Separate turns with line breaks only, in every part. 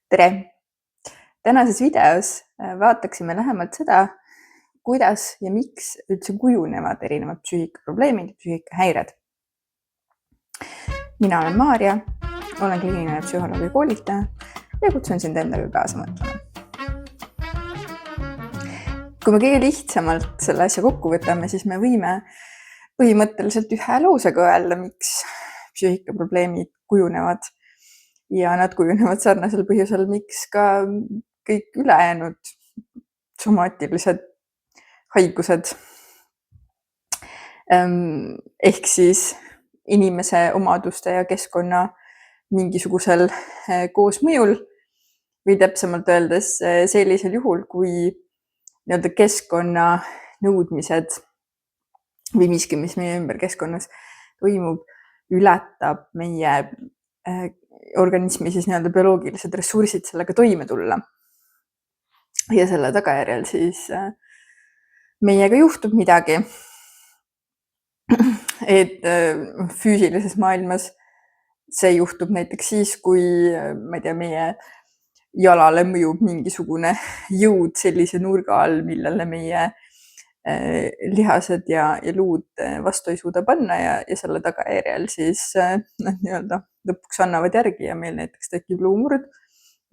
Tere! Tänases videos vaataksime lähemalt seda, kuidas ja miks üldse kujunevad erinevad psüühikaprobleemid ja psüühikahäired. Mina olen Maarja, olen kliiniline psühholoogi koolitaja ja kutsun sind endaga kaasa mõtlema. Kui me kõige lihtsamalt selle asja kokku võtame, siis me võime põhimõtteliselt ühe lausega öelda, miks psüühikaprobleemid kujunevad. Ja nad kujunevad sarnasel põhjusel, miks ka kõik ülejäänud somaatilised haigused. Ehk siis inimese omaduste ja keskkonna mingisugusel koosmõjul või täpsemalt öeldes sellisel juhul, kui keskkonna nõudmised või miski, mis meie ümber keskkonnas toimub, ületab meie organismi siis bioloogilised ressursid sellega toime tulla. Ja selle tagajärjel siis meiega juhtub midagi. Et füüsilises maailmas see juhtub näiteks siis, kui meie jalale mõjub mingisugune jõud sellise nurga all, millele meie lihased ja luud vastu ei suuda panna ja selle tagajärjel siis lõpuks annavad järgi ja meil näiteks tekib luumurd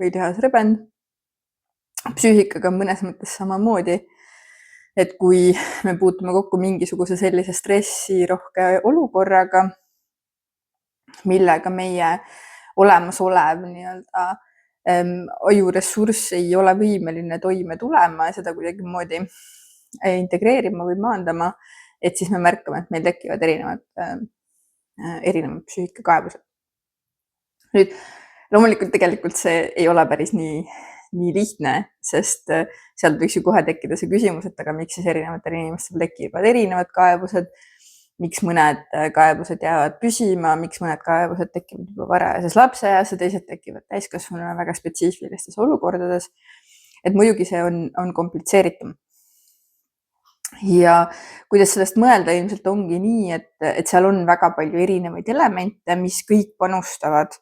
või lihasrebend. Psüühikaga on mõnes mõttes samamoodi, et kui me puutume kokku mingisuguse sellise stressirohke olukorraga, millega meie olemasolev ajuressurss ei ole võimeline toime tulema ja seda kuidagi moodi integreerima või maandama, et siis me märkame, et meil tekivad erinevad psüühikakaebused. Nüüd, loomulikult tegelikult see ei ole päris nii lihtne, sest sealt võiks ju kohe tekkida see küsimus, et aga miks siis erinevatel inimestel tekivad erinevad kaebused, miks mõned kaebused jäävad püsima, miks mõned kaebused tekivad juba varajases lapseeas ja teised tekivad täiskasvanuna väga spetsiifilistes olukordades. Et muidugi see on komplitseeritum. Ja kuidas sellest mõelda, ilmselt ongi nii, et seal on väga palju erinevaid elemente, mis kõik panustavad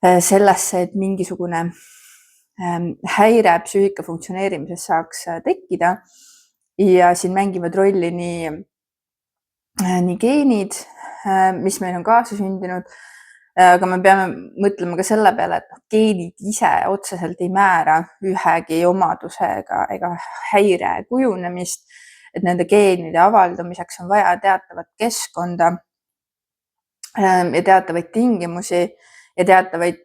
sellesse, et mingisugune häire psüühika funktsioneerimises saaks tekkida. Ja siin mängivad rolli nii geenid, mis meil on kaasa sündinud, aga me peame mõtlema ka selle peale, et geenid ise otseselt ei määra ühegi omadusega ega häire kujunemist, et nende geenide avaldumiseks on vaja teatavat keskkonda ja teatavaid tingimusi ja teatavaid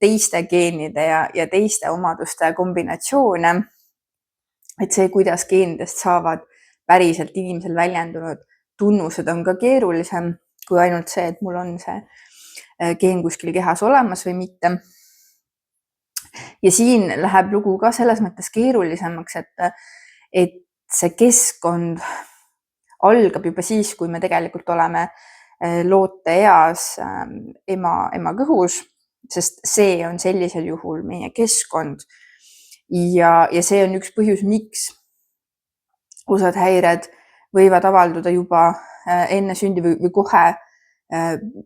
teiste geenide ja teiste omaduste kombinatsioone. Et see, kuidas geenidest saavad päriselt inimesel väljendunud tunnused on ka keerulisem kui ainult see, et mul on see geen kuskil kehas olemas või mitte. Ja siin läheb lugu ka selles mõttes keerulisemaks, et see keskkond algab juba siis, kui me tegelikult oleme loote eas ema kõhus, sest see on sellisel juhul meie keskkond. Ja see on üks põhjus, miks osad häired võivad avalduda juba enne sündi või kohe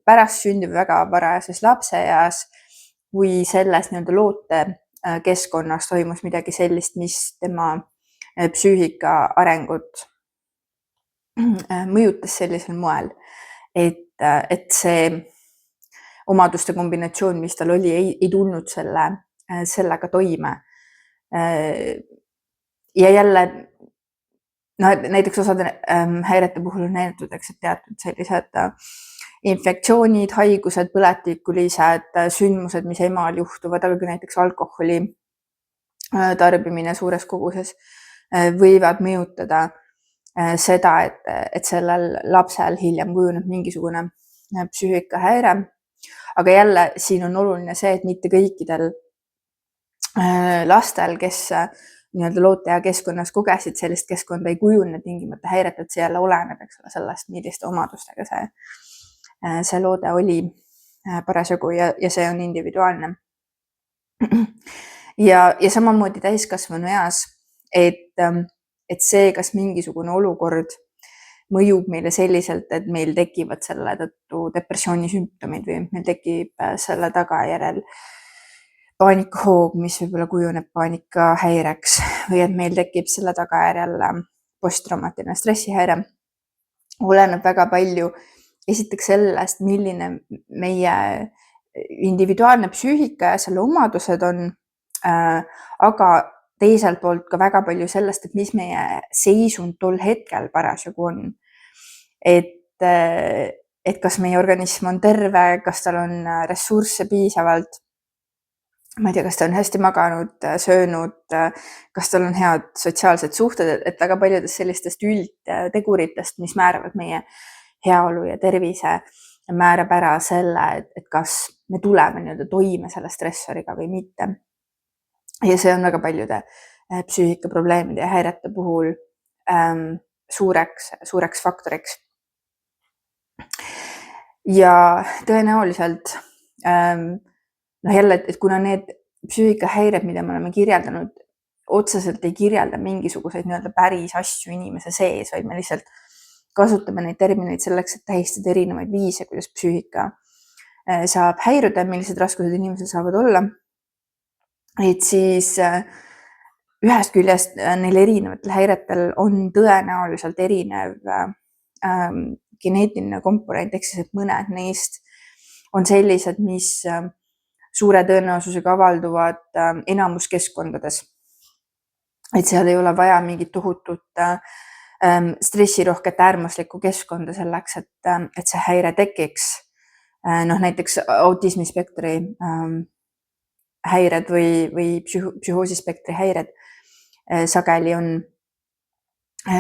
pärast sündi või väga varajases lapseeas, kui selles loote keskkonnas toimus midagi sellist, mis tema psüühika arengut mõjutas sellisel moel, et see omaduste kombinatsioon, mis tal oli, ei tulnud sellega toime. Ja jälle näiteks osade häirete puhul on näidatud, et teatud sellised infektsioonid, haigused, põletikulised sündmused, mis emal juhtuvad, aga ka näiteks alkoholi tarbimine suures koguses võivad mõjutada seda, et sellel lapsel hiljem kujuneb mingisugune psüühikahäire. Aga jälle siin on oluline see, et mitte kõikidel lastel, kes loote ja keskkonnas kogesid sellist keskkonda, ei kujune tingimata häiret, et see jälle oleneb sellest, milliste omadustega see loode oli parasjagu ja see on individuaalne. Ja samamoodi täiskasvanu eas, et see, kas mingisugune olukord mõjub meile selliselt, et meil tekivad selle tõttu depressiooni sümptomid või meil tekib selle tagajärjel paanikahoog, mis võib-olla kujuneb paanikahäireks või et meil tekib selle tagajärjel posttraumatiline stressihäire. Oleneb väga palju esiteks sellest, milline meie individuaalne psüühika ja selle omadused on, aga teiselt poolt ka väga palju sellest, et mis meie seisund tol hetkel parasjagu on. Et kas meie organism on terve, kas tal on ressursse piisavalt, ma ei tea, kas ta on hästi maganud, söönud, kas tal on head sotsiaalsed suhted, et väga paljudest sellistest üldteguritest, mis määravad meie heaolu ja tervise, määrab ära selle, et kas me tuleme nii-öelda toime selle stressoriga või mitte. Ja see on väga paljude psüühikaprobleemide ja häirete puhul suureks faktoriks. Ja tõenäoliselt jälle, et kuna need psüühikahäired, mida me oleme kirjeldanud, otseselt ei kirjelda mingisuguseid nii-öelda päris asju inimese sees, vaid me lihtsalt kasutame neid termineid selleks, et tähistada erinevaid viise, kuidas psüühika saab häiruda, millised raskused inimesel saavad olla. Et siis ühest küljest neil erinevatel häiretel on tõenäoliselt erinev geneetiline komponent, ehk siis, et mõned neist on sellised, mis suure tõenäosusega avalduvad enamuskeskkondades. Et seal ei ole vaja mingit tohutut stressirohket äärmuslikku keskkonda selleks, et see häire tekiks. Näiteks autismispektri häired või psühhoosispektri häired sageli on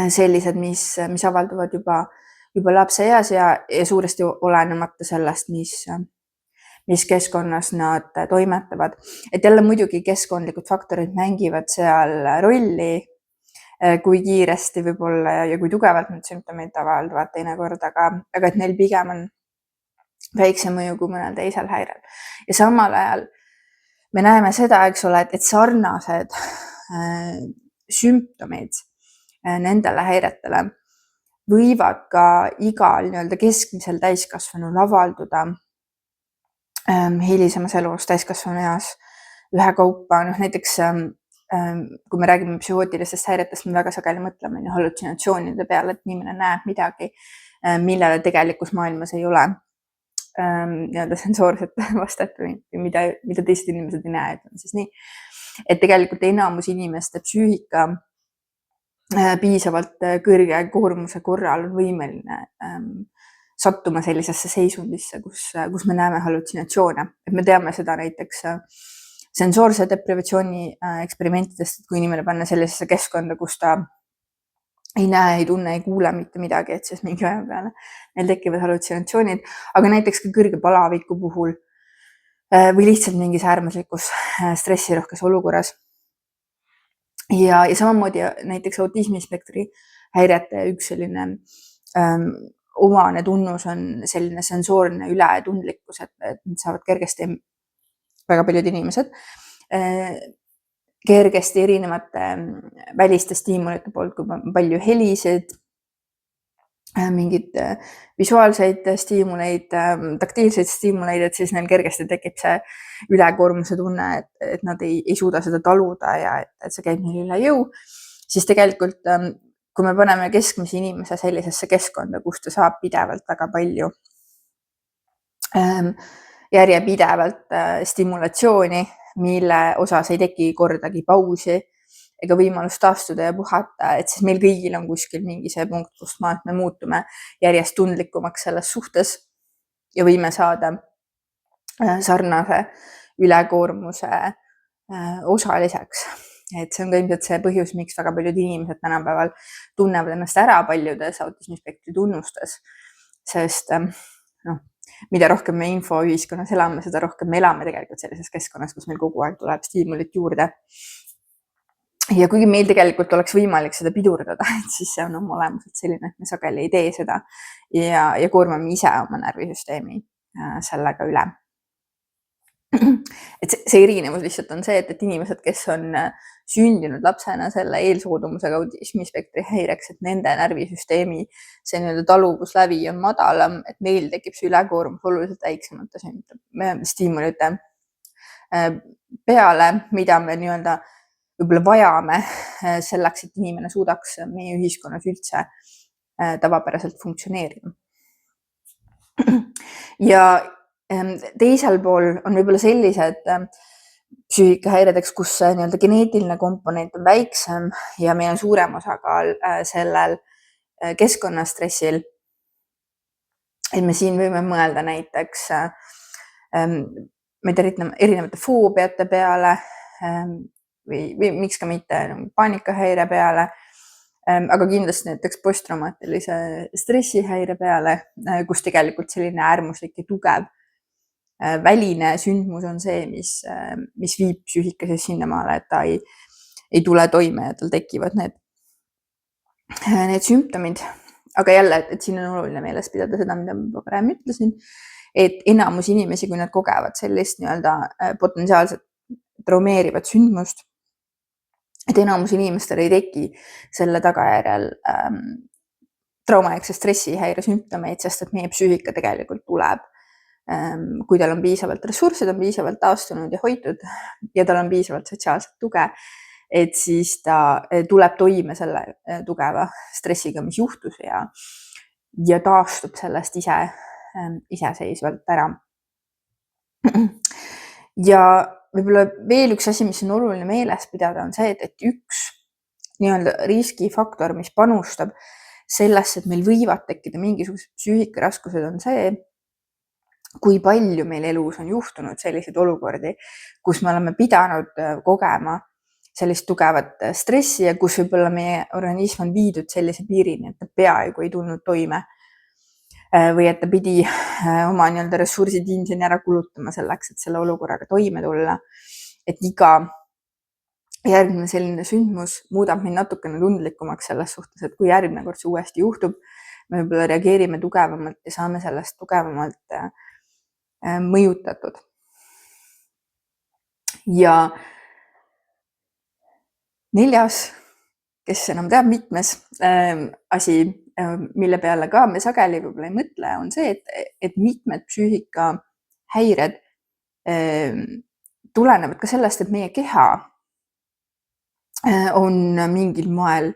sellised, mis avalduvad juba lapseeas ja suuresti olenemata sellest, mis keskkonnas nad toimetavad. Et jälle muidugi keskkondlikud faktorid mängivad seal rolli, kui kiiresti võib-olla ja kui tugevalt need sümptomid avalduvad teinekord, aga et neil pigem on väiksem mõju kui mõnel teisel häirel. Ja samal ajal me näeme seda, eks ole, et sarnased sümptomid nendele häiretele võivad ka igal nii-öelda keskmisel täiskasvanul avalduda hilisemas elus, täiskasvanu eas ühekaupa. Näiteks kui me räägime psühhootilistest häiretest, me väga sageli mõtleme hallutsinatsioonide peale, et inimene näeb midagi, millele tegelikus maailmas ei ole nii-öelda sensoorset vastet või mida teised inimesed ei näe, ütleme siis nii. Et tegelikult enamus inimeste psüühika piisavalt kõrge koormuse korral on võimeline sattuma sellisesse seisundisse, kus me näeme hallutsinatsioone. Et me teame seda näiteks sensoorse deprivatsiooni eksperimentidest, et kui inimene panna sellisesse keskkonda, kus ta ei näe, ei tunne, ei kuule mitte midagi, et siis mingi aja peale neil tekivad hallutsinatsioonid, aga näiteks ka kõrge palaviku puhul või lihtsalt mingis äärmuslikus stressirohkes olukorras. Ja samamoodi näiteks autismispektri häirete üks selline omane tunnus on selline sensoorne ületundlikkus, et nad saavad kergesti, väga paljud inimesed, kergesti erinevate väliste stiimulite poolt, kui palju helisid, mingeid visuaalseid stiimuleid, taktiilseid stiimuleid, et siis neil kergesti tekib see ülekoormuse tunne, et nad ei suuda seda taluda ja et see käib neil üle jõu. Siis tegelikult, kui me paneme keskmise inimese sellisesse keskkonda, kus ta saab pidevalt väga palju järjepidevalt stimulatsiooni, mille osas ei teki kordagi pausi ega võimalust taastuda ja puhata, et siis meil kõigil on kuskil mingi see punkt, kust me muutume järjest tundlikumaks selles suhtes ja võime saada sarnase ülekoormuse osaliseks. Et see on ka ilmselt see põhjus, miks väga paljud inimesed tänapäeval tunnevad ennast ära paljudes autismispektri tunnustes, sest mida rohkem me infoühiskonnas elame, seda rohkem me elame tegelikult sellises keskkonnas, kus meil kogu aeg tuleb stiimulit juurde. Ja kuigi meil tegelikult oleks võimalik seda pidurdada, et siis see on oma olemuselt selline, et me sageli ei tee seda ja koormame ise oma närvisüsteemi sellega üle. Et see erinevus lihtsalt on see, et inimesed, kes on sündinud lapsena selle eelsoodumusega autismispektri häireks, et nende närvisüsteemi see nii-öelda taluvuslävi on madalam, et neil tekib see ülekoormus oluliselt väiksemate stiimulite peale, mida me nii-öelda võib-olla vajame selleks, et inimene suudaks meie ühiskonnas üldse tavapäraselt funktsioneerida. Ja teisel pool on võib-olla sellised psüühikahäiredeks, kus nii-öelda geneetiline komponent on väiksem ja meil on suurem osakaal sellel keskkonnastressil. Et me siin võime mõelda näiteks erinevate foobiate peale või miks ka mitte paanikahäire peale, aga kindlasti näiteks posttraumaatilise stressihäire peale, kus tegelikult selline äärmuslik ja tugev väline sündmus on see, mis viib psüühika siis sinnamaale, et ta ei tule toime ja tal tekivad need sümptomid. Aga jälle, et siin on oluline meeles pidada seda, mida ma varem ütlesin, et enamus inimesi, kui nad kogevad sellist nii-öelda potentsiaalselt traumeerivat sündmust, et enamus inimestel ei teki selle tagajärjel traumaaegse stressihäire sümptomeid, sest et meie psüühika tegelikult tuleb, kui tal on piisavalt ressursse, ta on piisavalt taastunud ja hoitud ja tal on piisavalt sotsiaalset tuge, et siis ta tuleb toime selle tugeva stressiga, mis juhtus ja taastub sellest iseseisvalt ära. Ja võib-olla veel üks asi, mis on oluline meeles pidada, on see, et üks nii-öelda riskifaktor, mis panustab sellesse, et meil võivad tekkida mingisugused psüühikaraskused, on see, kui palju meil elus on juhtunud selliseid olukordi, kus me oleme pidanud kogema sellist tugevat stressi ja kus võib-olla meie organism on viidud sellise piirini, et ta peaaegu ei tulnud toime või et ta pidi oma nii-öelda ressursid ilmselt ära kulutama selleks, et selle olukorraga toime tulla. Et iga järgmine selline sündmus muudab meid natukene tundlikumaks selles suhtes, et kui järgmine kord see uuesti juhtub, me võib-olla reageerime tugevamalt ja saame sellest tugevamalt mõjutatud. Ja neljas, kes enam teab mitmes asi, mille peale ka me sageli võib-olla ei mõtle, on see, et mitmed psüühikahäired tulenevad ka sellest, et meie keha on mingil moel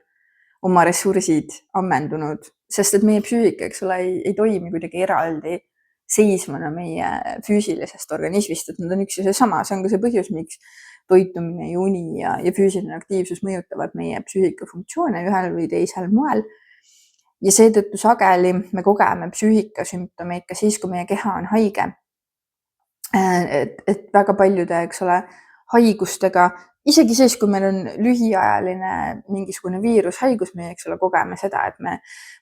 oma ressursid ammendunud, sest et meie psüühika, eks ole, ei toimi kuidagi eraldi seisvana meie füüsilisest organismist, et nad on üks ja seesama, see on ka see põhjus, miks toitumine ja uni ja füüsiline aktiivsus mõjutavad meie psüühika funktsioone ühel või teisel moel. Ja seetõttu sageli me kogeme psüühikasümptomeid ka siis, kui meie keha on haige. Et väga paljude, eks ole, haigustega, isegi siis, kui meil on lühiajaline mingisugune viirushaigus, me, eks ole, kogeme seda, et me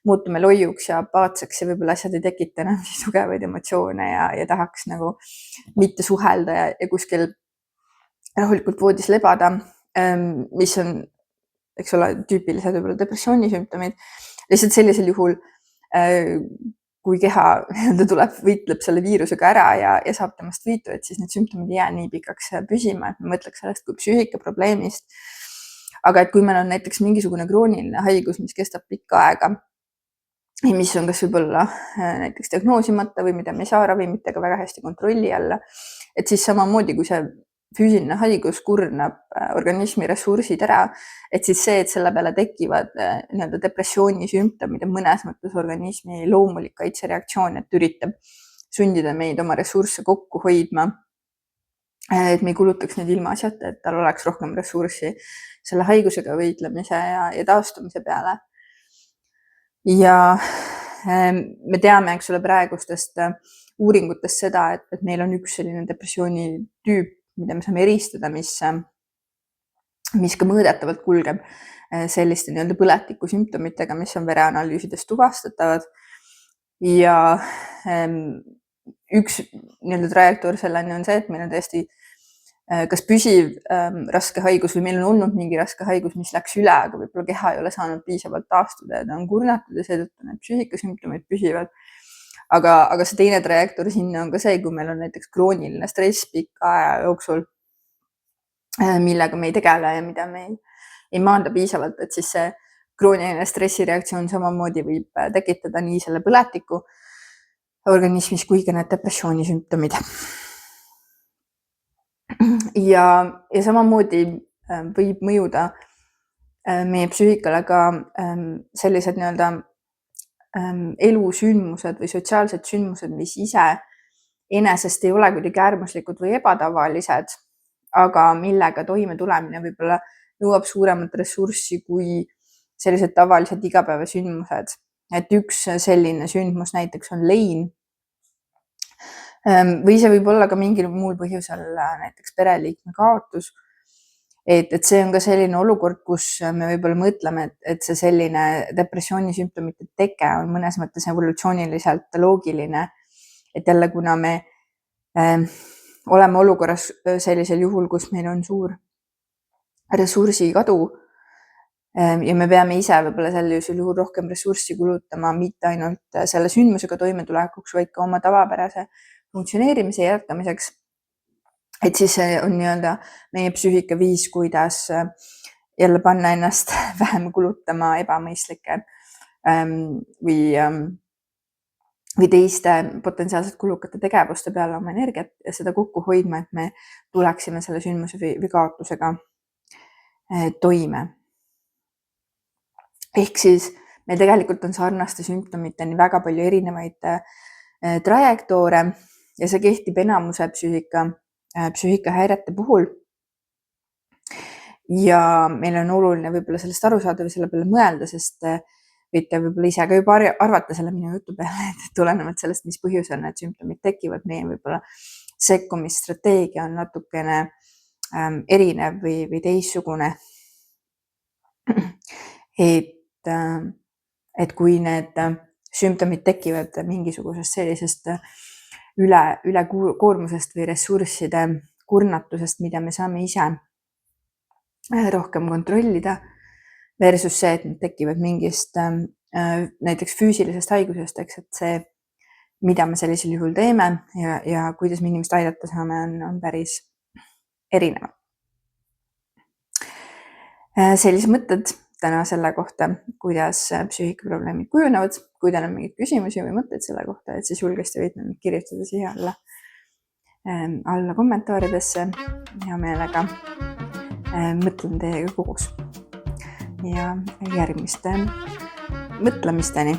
muutume loiuks ja apaatseks ja võib-olla asjad ei tekita enam nii tugevaid emotsioone ja tahaks nagu mitte suhelda ja kuskil rahulikult voodis lebada, mis on, eks ole, tüüpilised võib-olla depressiooni sümptomid. Lihtsalt sellisel juhul, kui keha tuleb, võitleb selle viirusega ära ja saab temast võitu, et siis need sümptomid ei jää nii pikaks püsima, et me mõtleks sellest kui psüühika probleemist. Aga et kui meil on näiteks mingisugune krooniline haigus, mis kestab pikka aega, mis on kas võib-olla näiteks diagnoosimata või mida me ei saa ravimitega väga hästi kontrolli alla, et siis samamoodi, kui see füüsiline haigus kurnab organismi ressursid ära, et siis see, et selle peale tekivad nii-öelda depressiooni sümptomid ja mõnes mõttes organismi loomulik kaitsereaktsioon, et üritab sundida meid oma ressursse kokku hoidma, et me ei kulutaks neid ilmaasjata, et tal oleks rohkem ressurssi selle haigusega võitlemise ja taastumise peale. Ja me teame, eks ole, praegustest uuringutest seda, et meil on üks selline depressiooni tüüp, mida me saame eristada, mis ka mõõdetavalt kulgeb selliste nii-öelda põletiku sümptomitega, mis on vereanalüüsides tuvastatavad. Ja üks nii-öelda trajektoor selleni on see, et meil on tõesti kas püsiv raske haigus või meil on olnud mingi raske haigus, mis läks üle, aga võib-olla keha ei ole saanud piisavalt taastuda ja ta on kurnatud ja seetõttu need psüühikasümptomid püsivad. Aga see teine trajektoor sinna on ka see, kui meil on näiteks krooniline stress pika aja jooksul, millega me ei tegele ja mida me ei maanda piisavalt, et siis see krooniline stressireaktsioon samamoodi võib tekitada nii selle põletiku organismis kui ka need depressiooni sümptomid. ja samamoodi võib mõjuda meie psüühikale ka sellised nii-öelda elusündmused või sotsiaalsed sündmused, mis ise enesest ei ole kuidagi äärmuslikud või ebatavalised, aga millega toime tulemine võib-olla nõuab suuremat ressurssi kui sellised tavalised igapäevasündmused. Et üks selline sündmus näiteks on lein. Või see võib olla ka mingil muul põhjusel näiteks pereliikme kaotus. Et see on ka selline olukord, kus me võib-olla mõtleme, et see selline depressiooni sümptomite teke on mõnes mõttes evolutsiooniliselt loogiline. Et jälle, kuna me oleme olukorras sellisel juhul, kus meil on suur ressursi kadu ja me peame ise võib-olla sellisel juhul rohkem ressurssi kulutama mitte ainult selle sündmusega toimetulekuks, vaid ka oma tavapärase funktsioneerimise jätkamiseks. Et siis see on nii-öelda meie psüühika viis, kuidas jälle panna ennast vähem kulutama ebamõistlike või teiste potentsiaalselt kulukate tegevuste peale oma energiat ja seda kokku hoidma, et me tuleksime selle sündmuse või kaotusega toime. Ehk siis meil tegelikult on sarnaste sümptomiteni väga palju erinevaid trajektoore ja see kehtib enamuse psüühikahäirete puhul. Ja meil on oluline võib-olla sellest aru saada või selle peale mõelda, sest võite võib-olla ise ka juba arvata selle minu jutu peale, et tulenevalt sellest, mis põhjusel need sümptomid tekivad, meie võib-olla sekkumisstrateegia on natukene erinev või teissugune. Et kui need sümptomid tekivad mingisugusest sellisest ülekoormusest või ressursside kurnatusest, mida me saame ise rohkem kontrollida, versus see, et need tekivad mingist näiteks füüsilisest haigusest, eks, et see, mida me sellisel juhul teeme ja kuidas me inimest aidata saame, on päris erinev. Sellised mõtted täna selle kohta, kuidas psüühikaprobleemid kujunevad. Kui teil on mingeid küsimusi või mõtteid selle kohta, et siis julgesti võite mind kirjutada siia alla kommentaaridesse. Hea meelega mõtlen teiega koos ja järgmiste mõtlemisteni.